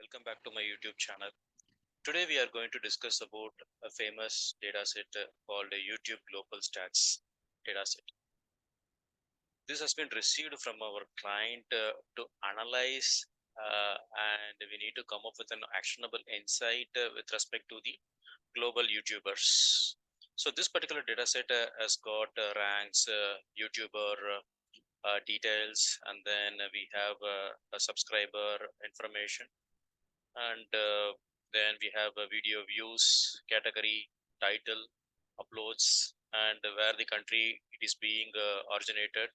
welcome back to my YouTube channel. Today we are going to discuss about a famous dataset called YouTube Global Stats dataset. This has been received from our client to analyze and we need to come up with an actionable insight with respect to the global YouTubers. So this particular dataset has got ranks, YouTuber details, and then we have a subscriber information, and then we have a video views category, title, uploads, and where the country it is being originated,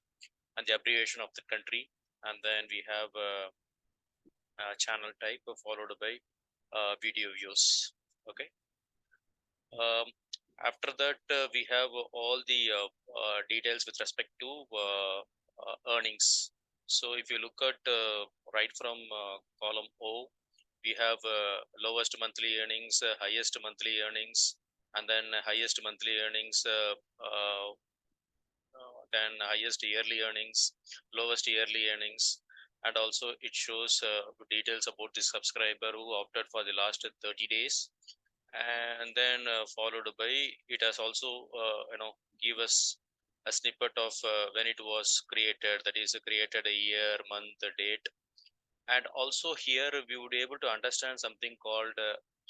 and the abbreviation of the country, and then we have channel type followed by video views. Okay. um, After that we have all the details with respect to earnings. So if you look at right from column O, we have lowest monthly earnings, highest monthly earnings, and then highest monthly earnings, then highest yearly earnings, lowest yearly earnings, and also it shows details about the subscriber who opted for the last 30 days, and then followed by it has also give us a snippet of when it was created, that is created a year, month, date. And also here we would be able to understand something called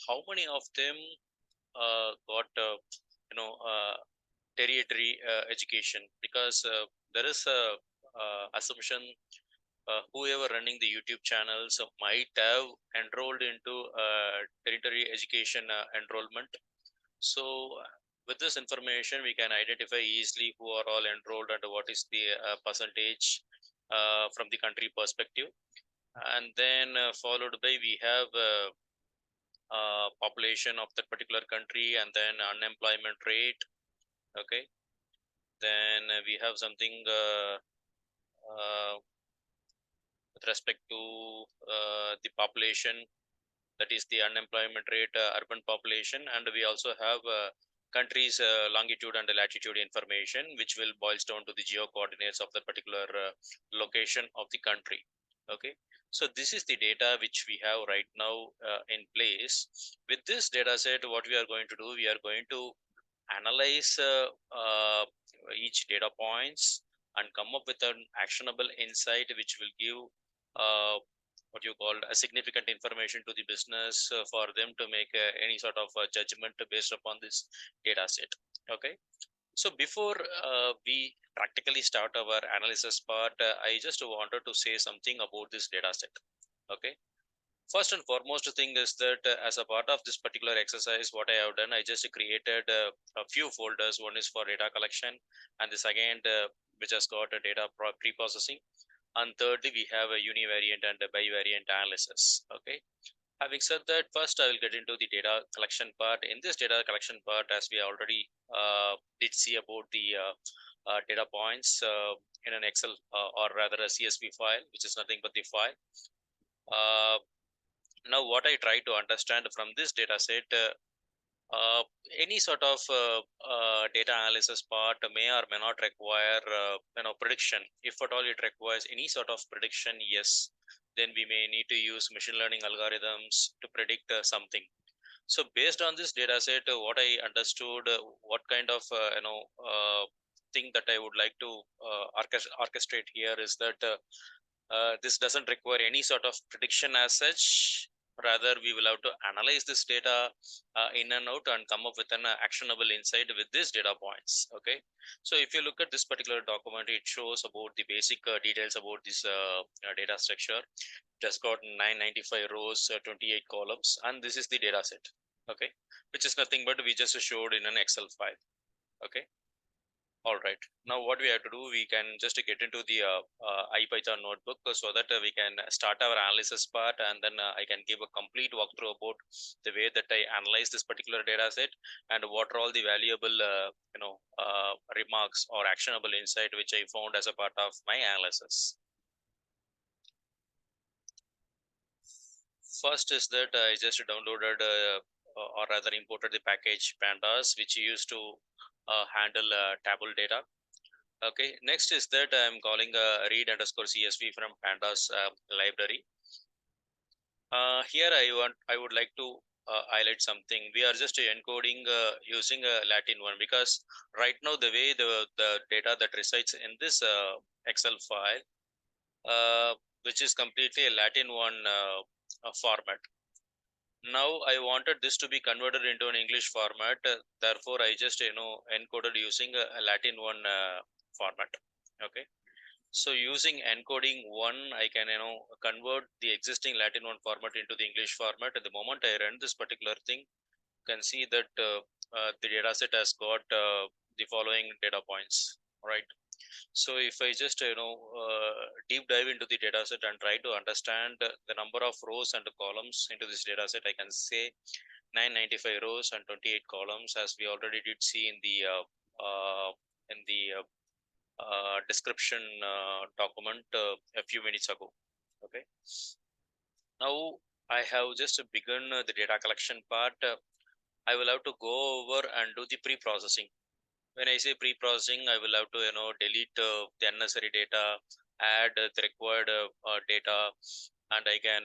how many of them got territory education, because there is a assumption whoever running the YouTube channels might have enrolled into territory education enrollment. So with this information we can identify easily who are all enrolled and what is the percentage from the country perspective. And then followed by we have population of that particular country, and then unemployment rate. Okay. Then we have something with respect to the population, that is the unemployment rate, urban population, and we also have countries longitude and latitude information, which will boils down to the geo coordinates of the particular location of the country. Okay. So this is the data which we have right now in place. With this data set, what we are going to do, we are going to analyze each data points and come up with an actionable insight which will give what you call a significant information to the business for them to make any sort of judgment based upon this data set. Okay. So before we practically start our analysis part, I just wanted to say something about this data set. Okay. First and foremost thing is that as a part of this particular exercise, what I have done, I just created a few folders. One is for data collection, and the second which has got a data pre-processing, and thirdly we have a univariate and a bivariant analysis. Okay. Having said that, first I will get into the data collection part. In this data collection part, as we already did see about the data points in an Excel or rather a CSV file, which is nothing but the file. Now what I try to understand from this data set, uh, any sort of data analysis part may or may not require prediction. If at all it requires any sort of prediction, yes, then we may need to use machine learning algorithms to predict something. So based on this data set, what I understood, what kind of thing that I would like to orchestrate here is that this doesn't require any sort of prediction as such. Rather, we will have to analyze this data in and out and come up with an actionable insight with these data points. Okay. So if you look at this particular document, it shows about the basic details about this data structure. It has got 995 rows, 28 columns, and this is the data set. Okay. Which is nothing but we just showed in an Excel file. Okay. All right. Now what we have to do, we can just get into the IPython notebook so that we can start our analysis part, and then I can give a complete walkthrough about the way that I analyze this particular data set and what are all the valuable remarks or actionable insight which I found as a part of my analysis. First is that I just downloaded or rather imported the package pandas, which used to handle table data. Okay. Next is that I'm calling read underscore CSV from pandas library. Here I would like to highlight something. We are just encoding using a Latin one, because right now the way the data that resides in this Excel file, which is completely a Latin one format. Now I wanted this to be converted into an English format. Therefore, I just encoded using a Latin one format. Okay. So using encoding one, I can convert the existing Latin one format into the English format. At the moment I run this particular thing, you can see that the dataset has got the following data points. Right. So if I just deep dive into the dataset and try to understand the number of rows and columns into this dataset, I can say 995 rows and 28 columns, as we already did see in the description document a few minutes ago. Okay. Now I have just begun the data collection part. I will have to go over and do the pre-processing. When I say pre-processing, I will have to delete the unnecessary data, add the required data, and I can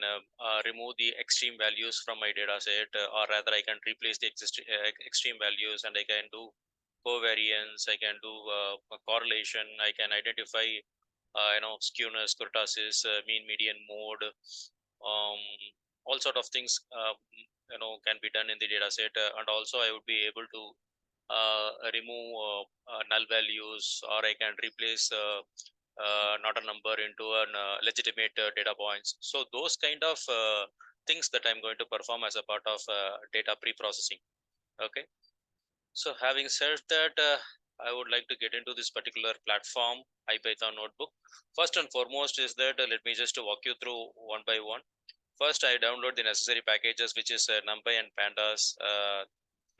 remove the extreme values from my data set, or rather I can replace the existing extreme values, and I can do covariance, I can do a correlation, I can identify skewness, kurtosis, mean, median, mode, um, all sort of things can be done in the data set, and also I would be able to remove null values, or I can replace not a number into a legitimate data points. So those kind of things that I'm going to perform as a part of data pre-processing. Okay. So having said that, I would like to get into this particular platform, IPython notebook. First and foremost is that let me just walk you through one by one. First, I download the necessary packages, which is NumPy and Pandas,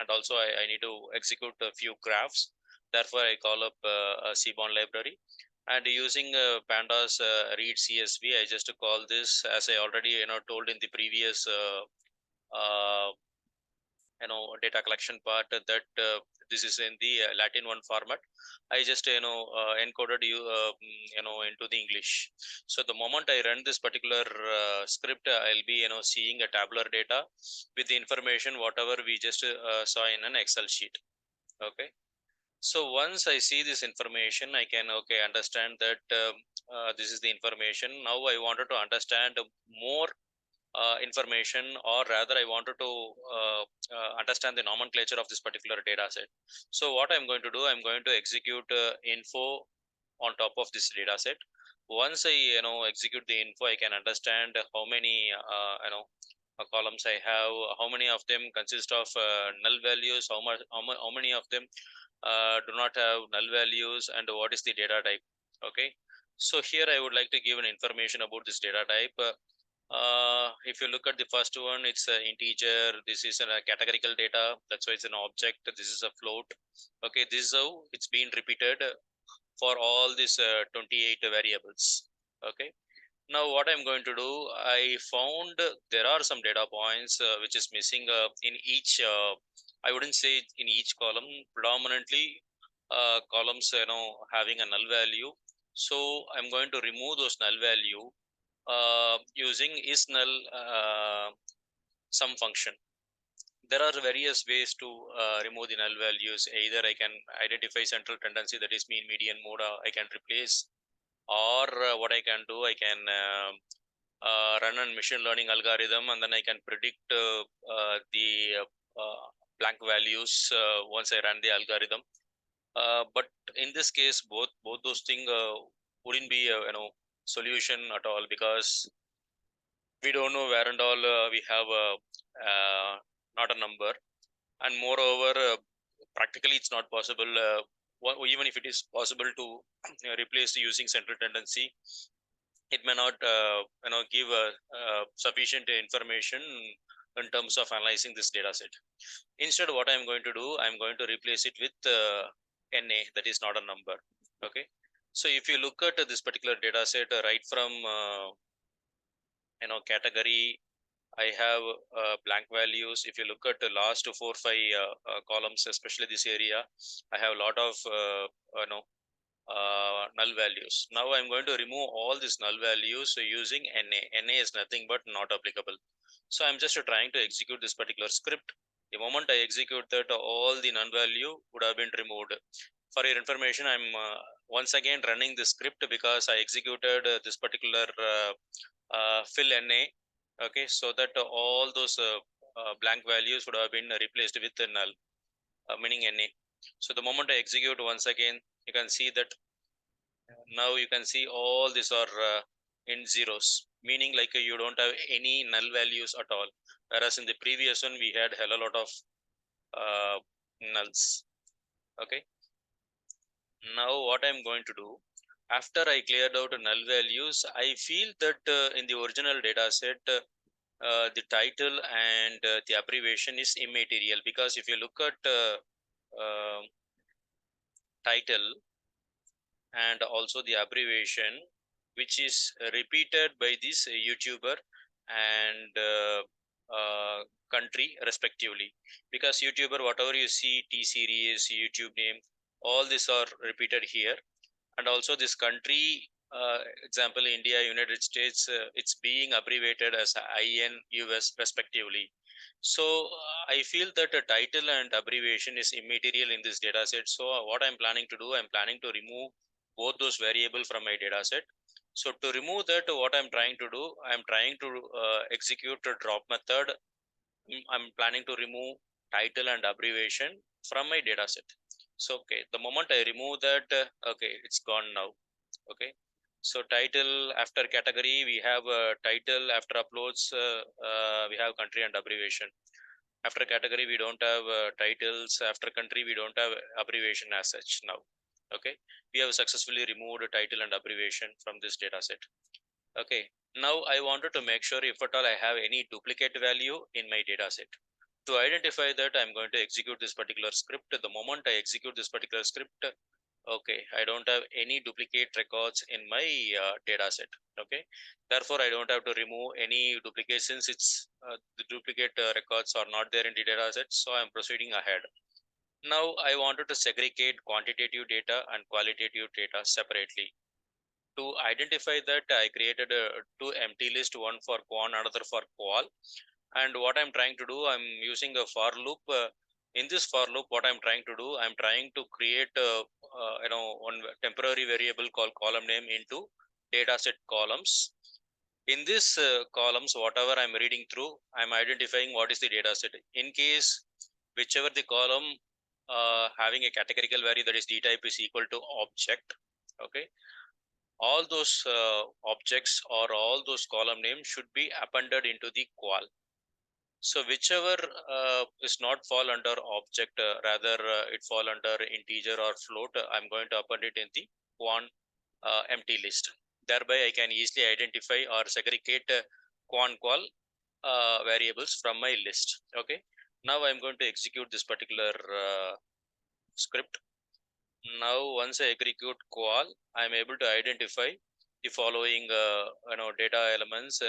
and also I need to execute a few graphs. Therefore, I call up a Seaborn library, and using Pandas read CSV, I just call this, as I already told in the previous uh, data collection part, that this is in the Latin one format. I just encoded you into the English. So the moment I run this particular script, I'll be seeing a tabular data with the information whatever we just saw in an Excel sheet. Okay. So once I see this information, I can understand that this is the information. Now I wanted to understand more information, or rather I wanted to understand the nomenclature of this particular data set. So what I'm going to do, I'm going to execute info on top of this data set. Once I execute the info, I can understand how many columns I have, how many of them consist of null values, how many of them do not have null values, and what is the data type. Okay. So here I would like to give an information about this data type. If you look at the first one, it's an integer. This is a categorical data. That's why it's an object. This is a float. Okay, this is how it's been repeated for all these 28 variables. Okay. Now what I'm going to do, I found there are some data points which is missing in each. I wouldn't say in each column. Predominantly, columns having a null value. So I'm going to remove those null value using isNull sum function. There are various ways to remove the null values. Either I can identify central tendency, that is mean, median, mode, I can replace, or what I can do, I can run a machine learning algorithm, and then I can predict the blank values once I run the algorithm. But in this case, both those things wouldn't be solution at all, because we don't know where and all we have not a number, and moreover practically it's not possible, even if it is possible to replace using central tendency, it may not give sufficient information in terms of analyzing this data set. Instead, what I'm going to do, I'm going to replace it with NA, that is not a number. Okay. So if you look at this particular data set, right from category, I have blank values. If you look at the last 4 5 columns, especially this area, I have a lot of null values. Now I'm going to remove all these null values using NA. NA is nothing but not applicable. So I'm just trying to execute this particular script. The moment I execute that, all the null value would have been removed. For your information, I'm once again running the script because I executed this particular fill NA. Okay, so that all those blank values would have been replaced with a null, meaning NA. So the moment I execute once again, you can see that now you can see all these are in zeros, meaning like you don't have any null values at all. Whereas in the previous one, we had hell a lot of uh, nulls. Okay. Now what I'm going to do, after I cleared out null values, I feel that in the original data set, the title and the abbreviation is immaterial, because if you look at title and also the abbreviation, which is repeated by this YouTuber and country respectively, because YouTuber, whatever you see, T series, YouTube name, all these are repeated here. And also this country, example India, United States, it's being abbreviated as IN, US respectively. So I feel that a title and abbreviation is immaterial in this data set. So what I'm planning to do, I'm planning to remove both those variables from my data set. So to remove that, what I'm trying to do, I'm trying to execute a drop method. I'm planning to remove title and abbreviation from my data set. So okay, the moment I remove that, okay, it's gone now. Okay, so title, after category we have title, after uploads we have country and abbreviation. After category we don't have titles, after country we don't have abbreviation as such now. Okay, we have successfully removed title and abbreviation from this data set. Okay, now I wanted to make sure if at all I have any duplicate value in my data set. To identify that, I'm going to execute this particular script. The moment I execute this particular script, okay, I don't have any duplicate records in my data set. Okay, therefore I don't have to remove any duplicates, since it's the duplicate records are not there in the data set. So I'm proceeding ahead. Now I wanted to segregate quantitative data and qualitative data separately. To identify that, I created two empty list, one for quant, another for qual. And what I'm trying to do, I'm using a for loop. In this for loop, what I'm trying to do, I'm trying to create one temporary variable called column name into dataset columns. In this columns, whatever I'm reading through, I'm identifying what is the dataset. In case whichever the column having a categorical value, that is d type is equal to object. Okay, all those objects or all those column names should be appended into the qual. So whichever is not fall under object, rather it fall under integer or float, I'm going to append it in the quant empty list. Thereby I can easily identify or segregate quant qual variables from my list. Okay, now I'm going to execute this particular script. Now once I execute qual, I'm able to identify the following data elements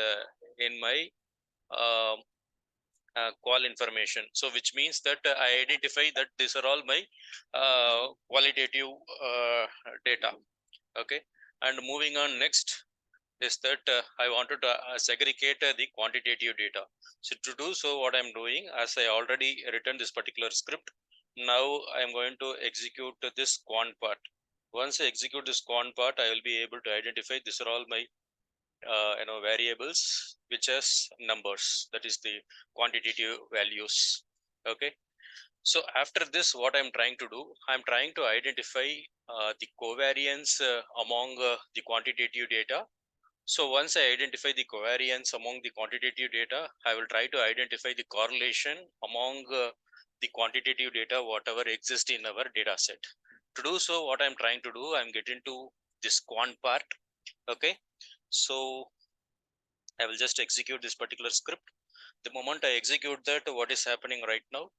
in my uh, qual information. So which means that I identify that these are all my qualitative data. Okay, and moving on next is that I wanted to segregate the quantitative data. So to do so, what I'm doing, as I already written this particular script, now I'm going to execute this quant part. Once I execute this quant part, I will be able to identify these are all my variables which has numbers, that is the quantitative values. Okay, so after this, what I'm trying to do, I'm trying to identify the covariance among the quantitative data. So once I identify the covariance among the quantitative data, I will try to identify the correlation among the quantitative data whatever exists in our data set. To do so, what I'm trying to do, I'm getting to this quant part. Okay, so I will just execute this particular script. The moment I execute that, what is happening right now?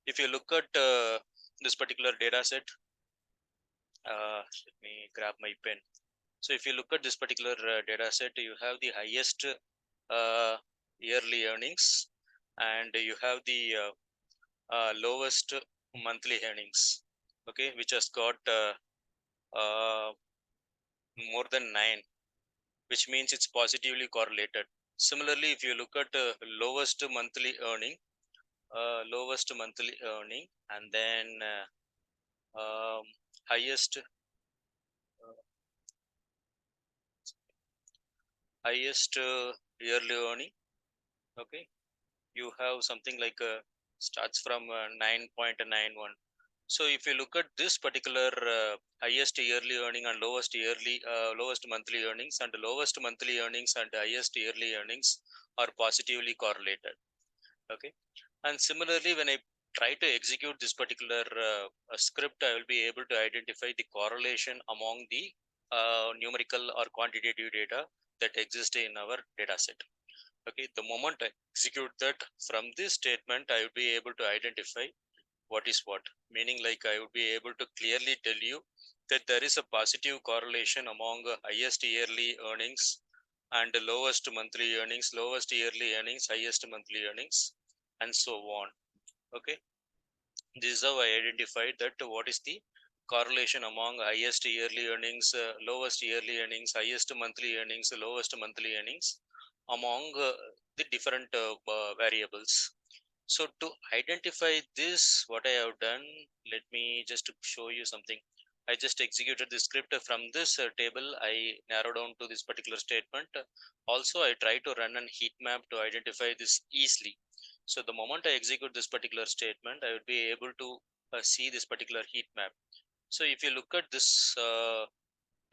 If you look at this particular data set, let me grab my pen. So if you look at this particular data set, you have the highest yearly earnings and you have the lowest monthly earnings. Okay, which has got uh, more than 9, which means it's positively correlated. Similarly, if you look at lowest monthly earning, and then highest highest yearly earning. Okay, you have something like starts from 9.91. So if you look at this particular highest yearly earning and lowest monthly earnings, and lowest monthly earnings and highest yearly earnings are positively correlated. Okay, and similarly, when I try to execute this particular script, I will be able to identify the correlation among the numerical or quantitative data that exist in our data set. Okay, the moment I execute that, from this statement I will be able to identify what is what, meaning like I would be able to clearly tell you that there is a positive correlation among highest yearly earnings and lowest monthly earnings, lowest yearly earnings, highest monthly earnings, and so on. Okay, this is how I identified that what is the correlation among highest yearly earnings, lowest yearly earnings, highest monthly earnings, lowest monthly earnings among the different variables. So to identify this, what I have done, let me just show you something. I just executed the script from this table. I narrow down to this particular statement. Also, I try to run an heat map to identify this easily. So the moment I execute this particular statement, I would be able to see this particular heat map. So if you look at this,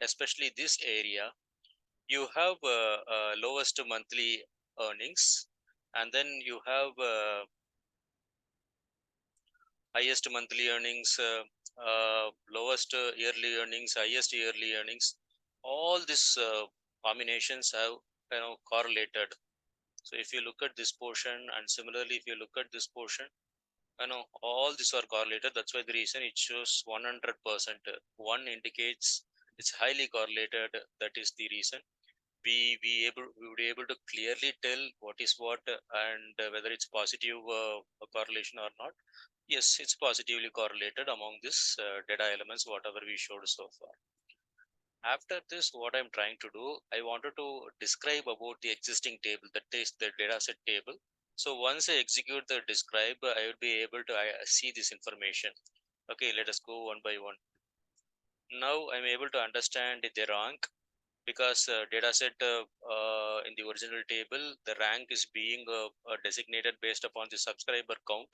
especially this area, you have lowest monthly earnings, and then you have highest monthly earnings, lowest yearly earnings, highest yearly earnings. All these combinations have correlated. So if you look at this portion, and similarly if you look at this portion, all these are correlated. That's why the reason it shows 100%. One indicates it's highly correlated. That is the reason we would be able to clearly tell what is what, and whether it's positive correlation or not. Yes, it's positively correlated among this data elements, whatever we showed so far. After this, what I'm trying to do, I wanted to describe about the existing table, that is the dataset table. So once I execute the describe, I will be able to see this information. Okay, let us go one by one. Now I'm able to understand the rank, because dataset in the original table, the rank is being designated based upon the subscriber count.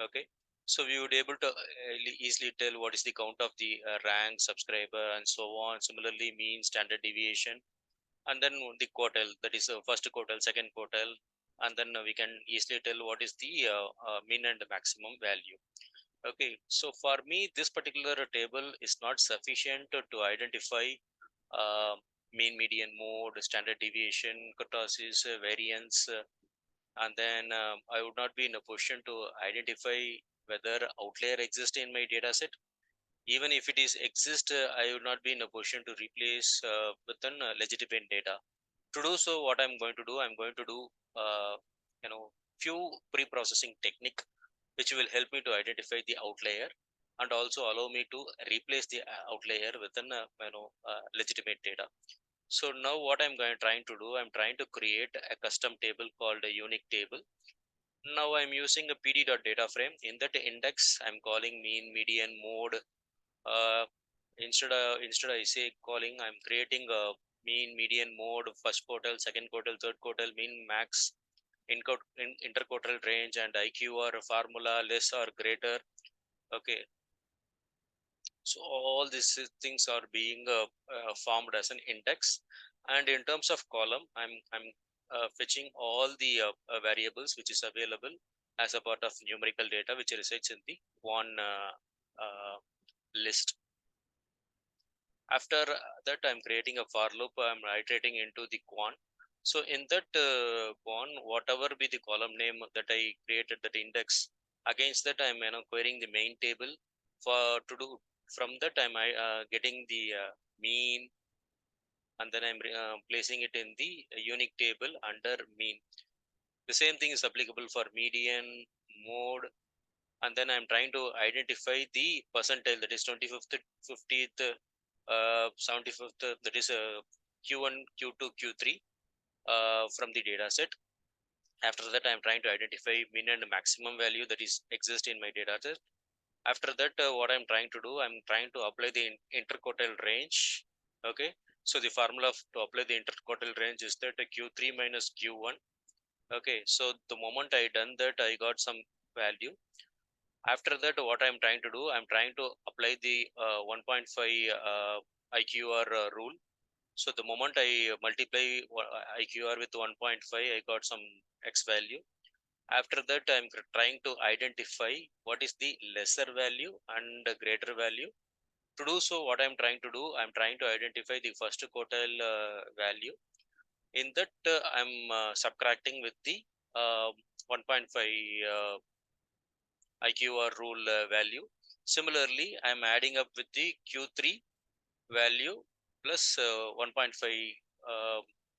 Okay, so we would able to easily tell what is the count of the rank, subscriber, and so on. Similarly, mean, standard deviation, and then the quartile, that is first quartile, second quartile, and then we can easily tell what is the mean and maximum value. Okay, so for me this particular table is not sufficient to identify uh, mean, median, mode, standard deviation, kurtosis, variance, and then I would not be in a position to identify whether outlier exists in my data set. Even if it is exist, I would not be in a position to replace with an legitimate data. To do so, what I'm going to do, I'm going to do uh, you know few pre-processing technique which will help me to identify the outlier, and also allow me to replace the outlier with an legitimate data. So now what I'm trying to do, I'm trying to create a custom table called a unique table. Now I'm using a pd.data frame. In that index, I'm calling mean, median, mode. Uh, instead I say calling, I'm creating a mean, median, mode, first quartile, second quartile, third quartile, mean, max, interquartile range, and IQ or formula less or greater. Okay, so all these things are being formed as an index, and in terms of column, I'm fetching all the variables which is available as a part of numerical data which resides in the one list. After that, I'm creating a for loop. I'm iterating into the quant. So in that quant, whatever be the column name that I created, that index, against that I'm querying the main table for to do. From that, I'm getting the mean, and then I'm placing it in the unique table under mean. The same thing is applicable for median, mode, and then I'm trying to identify the percentile, that is 25th, 50th, 75th, that is Q1, Q2, Q3 from the data set. After that, I'm trying to identify min and maximum value that is exist in my data set. After that, what I'm trying to do, I'm trying to apply the interquartile range. Okay, so the formula to apply the interquartile range is that Q3 minus Q1. Okay, so the moment I done that, I got some value. After that, what I'm trying to do, I'm trying to apply the 1.5 IQR rule. So the moment I multiply IQR with 1.5, I got some X value. After that, I'm trying to identify what is the lesser value and greater value. To do so, what I'm trying to do, I'm trying to identify the first quartile value. In that, I'm subtracting with the 1.5 IQR rule value. Similarly, I'm adding up with the Q3 value plus 1.5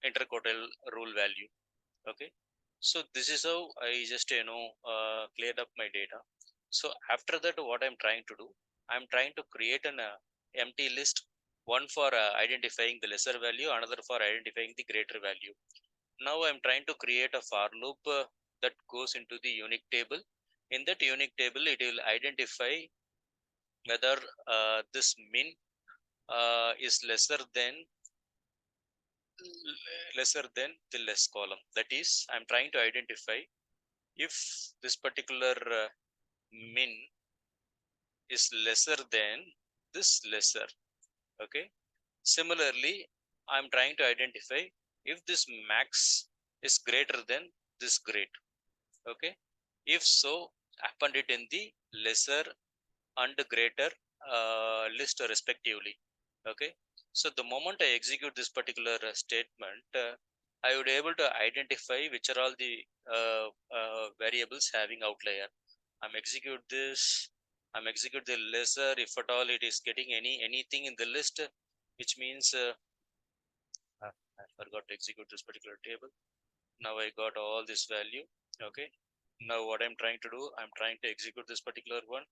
interquartile rule value. Okay, so this is how I just cleared up my data. So after that, what I'm trying to do, I'm trying to create an empty list, one for identifying the lesser value, another for identifying the greater value. Now I'm trying to create a for loop that goes into the unique table. In that unique table, it will identify whether this min is lesser than the less column. That is, I'm trying to identify if this particular min is lesser than this lesser. Okay, similarly, I'm trying to identify if this max is greater than this great. Okay, if so, append it in the lesser and greater list respectively. Okay, so the moment I execute this particular statement, I would able to identify which are all the variables having outlier. I'm execute the lesser. If at all it is getting anything in the list, which means I forgot to execute this particular table. Now I got all this value. Okay, now what I'm trying to do, I'm trying to execute this particular one.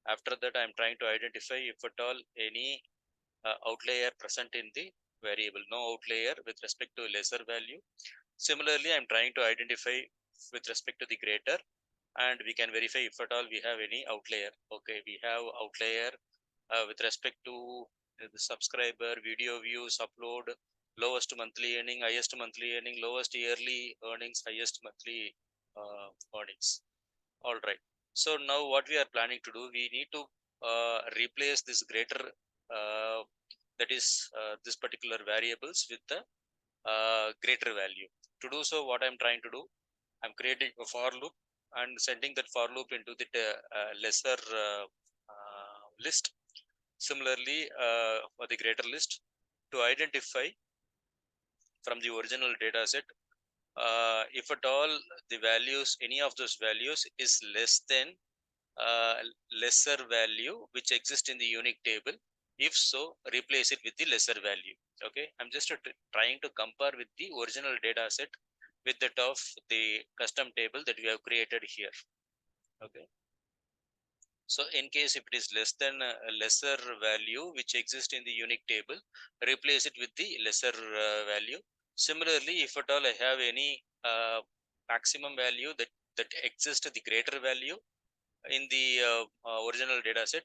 After that, I'm trying to identify if at all any outlier present in the variable. No outlier with respect to lesser value. Similarly, I'm trying to identify with respect to the greater, and we can verify if at all we have any outlier. Okay, we have outlier with respect to the subscriber, video views, upload, lowest monthly earning, highest monthly earning, lowest yearly earnings, highest monthly earnings. All right. So now what we are planning to do, we need to replace this greater, that is this particular variables with the greater value. To do so, what I'm trying to do, I'm creating a for loop and sending that for loop into the lesser list. Similarly, for the greater list, to identify from the original data set, if at all the values, any of those values is less than uh, lesser value which exists in the unique table. If so, replace it with the lesser value. Okay, I'm just trying to compare with the original data set with that of the custom table that we have created here. Okay, so in case if it is less than a lesser value which exists in the unique table, replace it with the lesser value. Similarly, if at all I have any maximum value that exists the greater value in the original data set,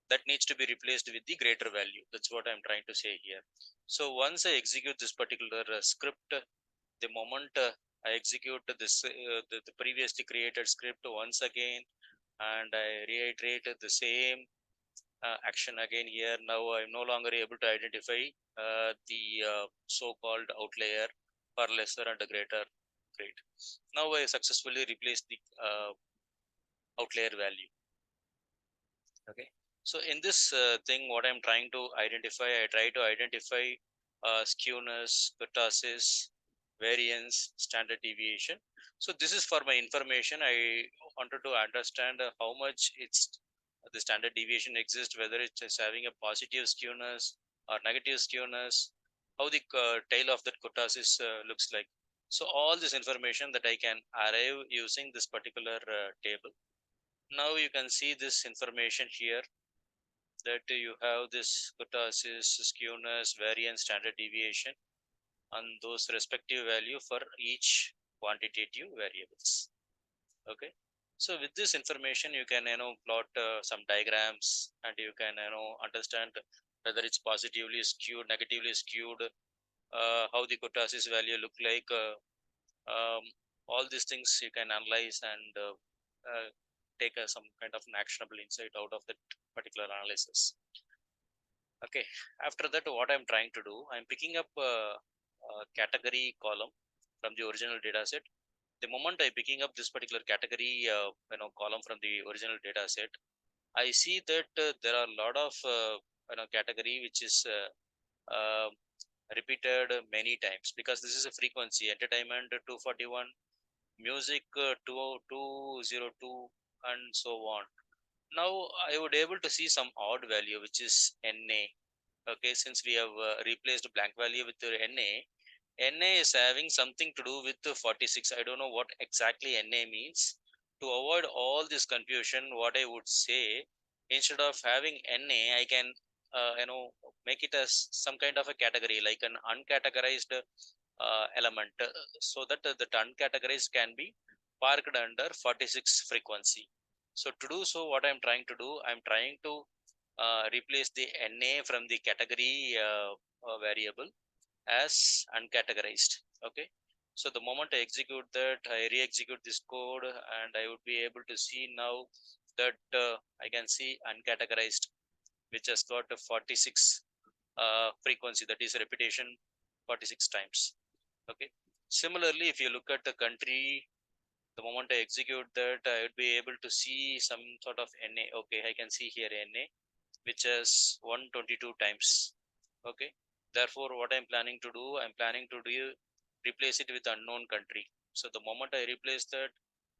that needs to be replaced with the greater value. That's what I'm trying to say here. So once I execute this particular script, the moment I execute this the previously created script once again, and I reiterate the same action again here. Now I'm no longer able to identify the so-called outlier for lesser and greater. Great. Now I successfully replaced the outlier value. Okay, so in this thing, what I'm trying to identify, I try to identify skewness, kurtosis, variance, standard deviation. So this is for my information. I wanted to understand how much it's the standard deviation exists, whether it's just having a positive skewness or negative skewness, how the tail of that kurtosis looks like. So all this information that I can arrive using this particular table. Now you can see this information here. that you have this kurtosis, skewness, variance, standard deviation, and those respective value for each quantitative variables. Okay, so with this information you can plot some diagrams, and you can understand whether it's positively skewed, negatively skewed, how the kurtosis value look like, um, all these things you can analyze and take some kind of an actionable insight out of that particular analysis. Okay, after that what I'm trying to do, I'm picking up a category column from the original data set. The moment I picking up this particular category column from the original data set, I see that there are a lot of category which is uh, repeated many times, because this is a frequency: entertainment 241, music 202, and so on. Now I would able to see some odd value which is na. Okay, since we have replaced blank value with na is having something to do with the 46. I don't know what exactly na means. To avoid all this confusion, what I would say, instead of having na, I can make it as some kind of a category, like an uncategorized element, so that the uncategorized can be parked under 46 frequency. So to do so, what I'm trying to do, I'm trying to replace the na from the category variable as uncategorized. Okay, so the moment I execute that, I re-execute this code, and I would be able to see now that I can see uncategorized, which has got a 46 frequency, that is repetition 46 times. Okay, similarly, if you look at the country, the moment I execute that, I would be able to see some sort of na. Okay, I can see here na, which is 122 times. Okay, therefore what I'm planning to do, I'm planning to replace it with unknown country. So the moment I replace that,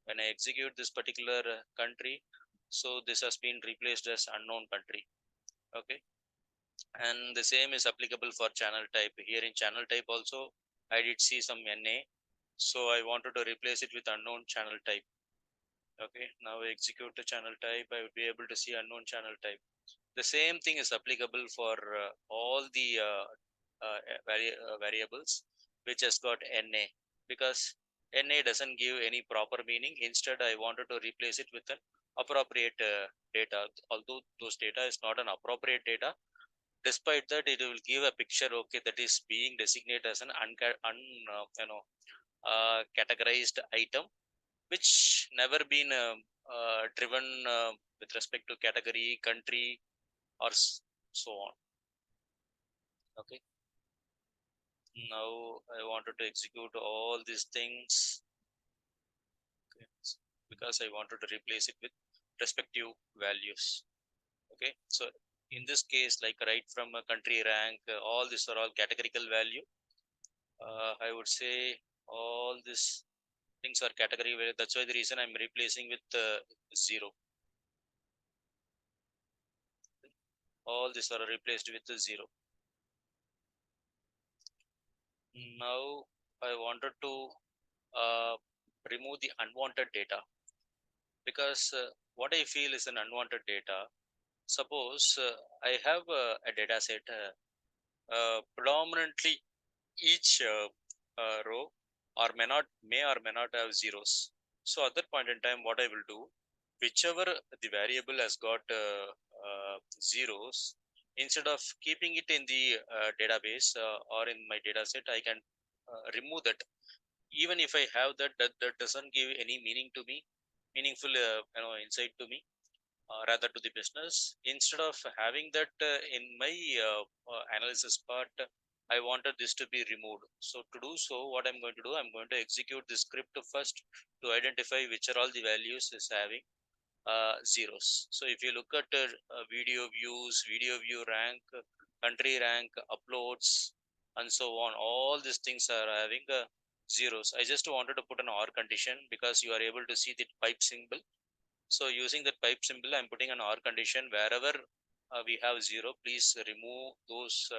when I execute this particular country, so this has been replaced as unknown country. Okay, and the same is applicable for channel type. Here in channel type also, I did see some na, so I wanted to replace it with unknown channel type. Okay, now I execute the channel type, I would be able to see unknown channel type. The same thing is applicable for all the variables which has got na, because na doesn't give any proper meaning. Instead, I wanted to replace it with an appropriate data. Although those data is not an appropriate data, despite that it will give a picture, okay, that is being designated as an categorized item, which never been driven with respect to category, country, or so on. Okay, now I wanted to execute all these things. Okay, because I wanted to replace it with respective values. Okay, so in this case, like right from a country rank, all these are all categorical value. I would say all these things are category value. That's why the reason I'm replacing with 0. All these are replaced with 0. Now I wanted to uh, remove the unwanted data, because what I feel is an unwanted data. Suppose I have a data set, predominantly each row or may not have zeros. So at that point in time, what I will do, whichever the variable has got zeros, instead of keeping it in the database or in my data set, I can remove that. Even if I have that, that doesn't give any meaning to me, meaningful insight to me, rather to the business. Instead of having that in my analysis part, I wanted this to be removed. So to do so, what I'm going to do, I'm going to execute the script first to identify which are all the values is having zeros. So if you look at video views, video view rank, country rank, uploads, and so on, all these things are having zeros. I just wanted to put an or condition because you are able to see the pipe symbol. So using that pipe symbol, I'm putting an or condition. Wherever we have 0, please remove those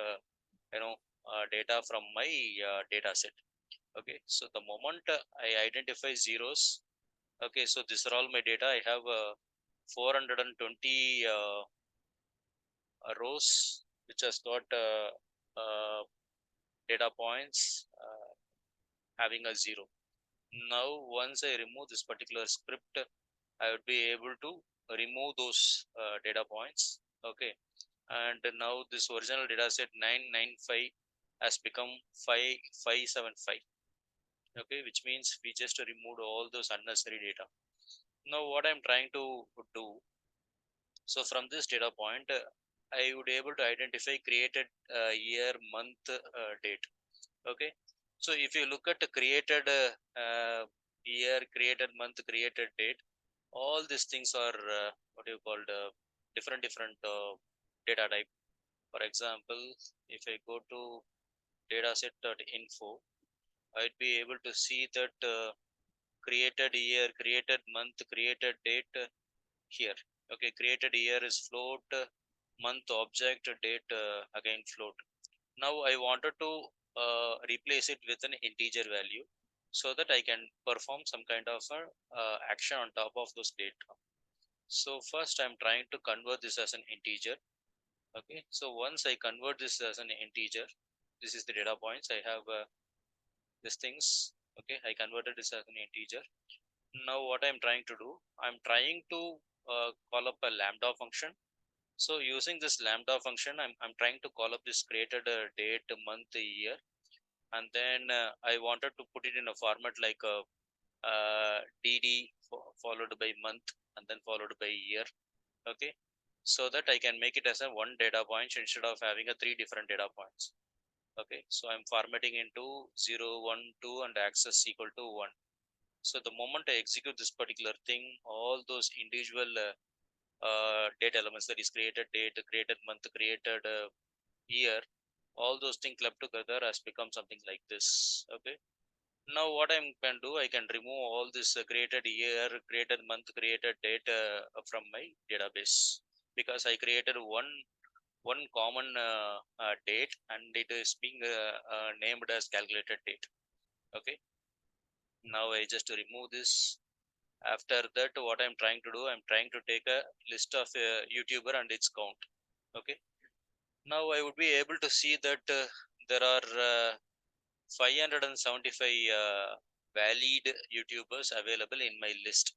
data from my data set. Okay, so the moment I identify zeros, okay, so these are all my data. I have 420 rows which has got data points having a 0. Now once I remove this particular script, I would be able to remove those data points. Okay, and now this original data set 995 has become 5575. Okay, which means we just removed all those unnecessary data. Now what I'm trying to do, so from this data point, I would able to identify created year, month, date. Okay, so if you look at the created year, created month, created date, all these things are what you called different data type. For example, if I go to dataset.info, I'd be able to see that created year, created month, created date here. Okay, created year is float, month object, date again float. Now I wanted to replace it with an integer value so that I can perform some kind of a action on top of those data. So first I'm trying to convert this as an integer. Okay, so once I convert this as an integer, this is the data points I have, these things. Okay, I converted this as an integer. Now what I'm trying to do, I'm trying to call up a lambda function. So using this lambda function, I'm trying to call up this created date, month, year, and then I wanted to put it in a format like a dd followed by month and then followed by year. Okay, so that I can make it as a one data point instead of having a three different data points. Okay, so I'm formatting into 0, 1, 2 and access equal to 1. So the moment I execute this particular thing, all those individual data elements, that is created date, created month, created year, all those things clubbed together has become something like this. Okay, now what I can do, I can remove all this created year, created month, created date from my database, because I created one common date and it is being named as calculated date. Okay, now I just remove this. After that, what I'm trying to do, I'm trying to take a list of YouTuber and its count. Okay, now I would be able to see that there are 575 valid YouTubers available in my list.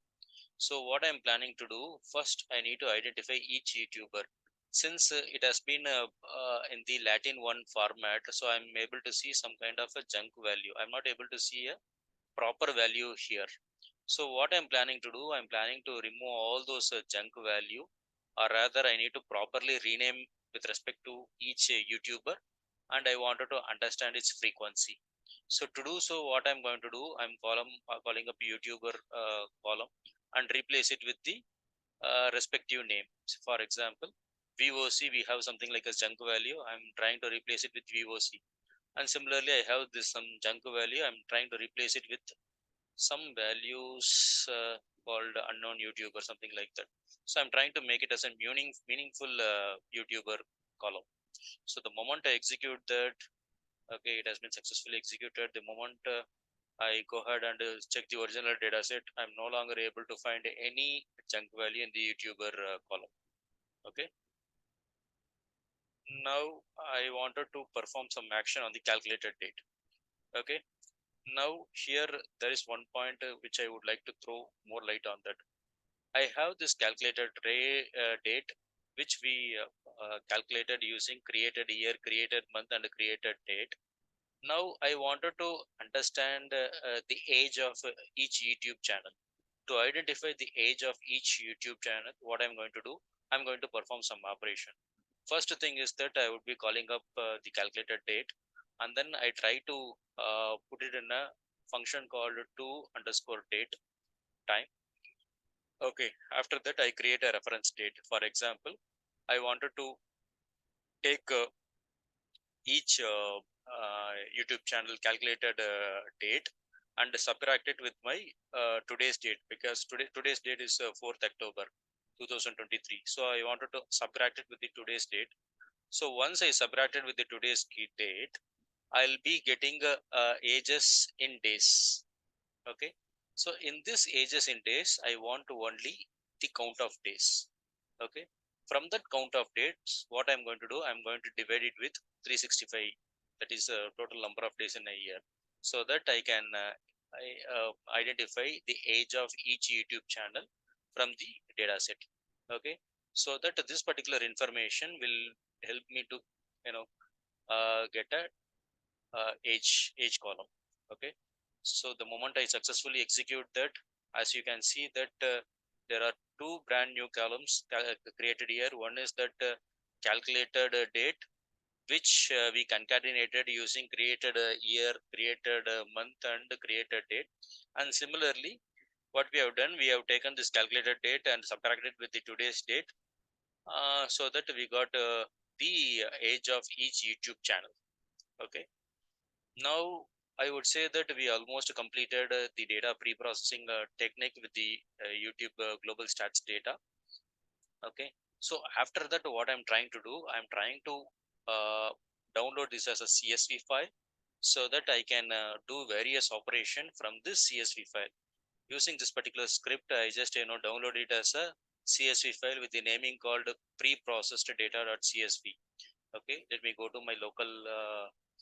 So what I'm planning to do, first I need to identify each YouTuber. Since it has been in the Latin one format, so I'm able to see some kind of a junk value. I'm not able to see a proper value here. So what I'm planning to do, I'm planning to remove all those junk value, or rather I need to properly rename with respect to each YouTuber, and I wanted to understand its frequency. So to do so, what I'm going to do, I'm calling up YouTuber column and replace it with the respective name. So for example, VOC, we have something like a junk value. I'm trying to replace it with VOC. And similarly, I have this some junk value. I'm trying to replace it with some values called unknown YouTuber, something like that. So I'm trying to make it as a meaningful YouTuber column. So the moment I execute that, okay, it has been successfully executed. The moment I go ahead and check the original data set, I'm no longer able to find any junk value in the YouTuber column. Okay. Now I wanted to perform some action on the calculated date. Okay. Now here there is one point which I would like to throw more light on that. I have this calculated date which we calculated using created year, created month and created date. Now I wanted to understand the age of each YouTube channel. To identify the age of each YouTube channel, what I'm going to do, I'm going to perform some operation. First thing is that I would be calling up the calculated date, and then I try to put it in a function called to underscore date time. Okay, after that I create a reference date. For example, I wanted to take each YouTube channel calculated date and subtract it with my today's date, because today's date is 4th October 2023. So I wanted to subtract it with the today's date. So once I subtracted with the today's date, I'll be getting ages in days. Okay. So in this ages in days, I want to only the count of days. Okay. From that count of dates, what I'm going to do, I'm going to divide it with 365. That is a total number of days in a year, so that I can identify the age of each YouTube channel from the data set. Okay, so that this particular information will help me to you know get a age column. Okay, so the moment I successfully execute that, as you can see that there are two brand new columns created here. One is that calculated date, which we concatenated using created year, created month, and created date. And similarly, what we have done, we have taken this calculated date and subtracted with the today's date, so that we got the age of each YouTube channel. Okay, now I would say that we almost completed the data pre-processing technique with the YouTube global stats data. Okay, so after that, what I'm trying to do, I'm trying to uh, download this as a CSV file, so that I can do various operation from this CSV file. Using this particular script, I just download it as a CSV file with the naming called pre-processed data.csv. Okay, let me go to my local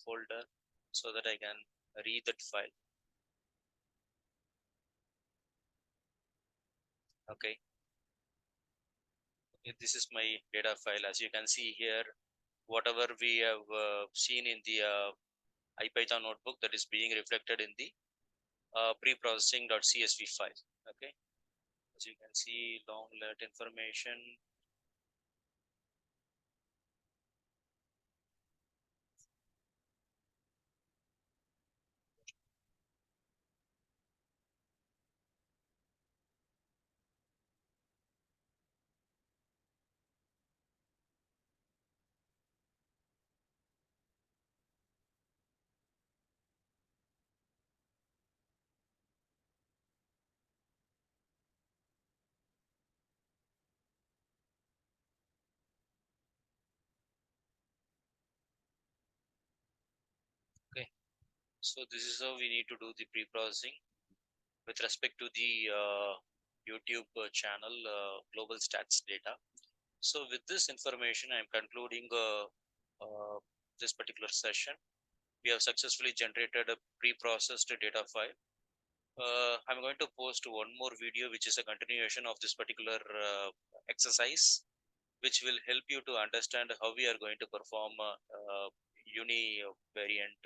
folder so that I can read that file. Okay, this is my data file. As you can see here, whatever we have seen in the IPython notebook, that is being reflected in the pre-processing.csv file. Okay, as you can see, long let information. Okay, so this is how we need to do the pre-processing with respect to the YouTube channel global stats data. So with this information, I'm concluding this particular session. We have successfully generated a pre-processed data file. I'm going to post one more video, which is a continuation of this particular exercise, which will help you to understand how we are going to perform univariant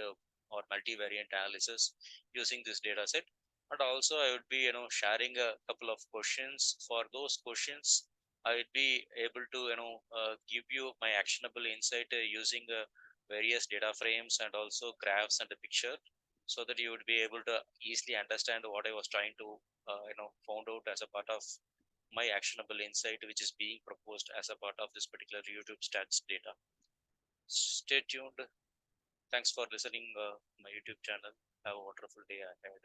or multivariant analysis using this data set. And also I would be sharing a couple of questions. For those questions, I would be able to give you my actionable insight using various data frames and also graphs and a picture, so that you would be able to easily understand what I was trying to found out as a part of my actionable insight, which is being proposed as a part of this particular YouTube stats data. Stay tuned. Thanks for listening my YouTube channel. Have a wonderful day ahead.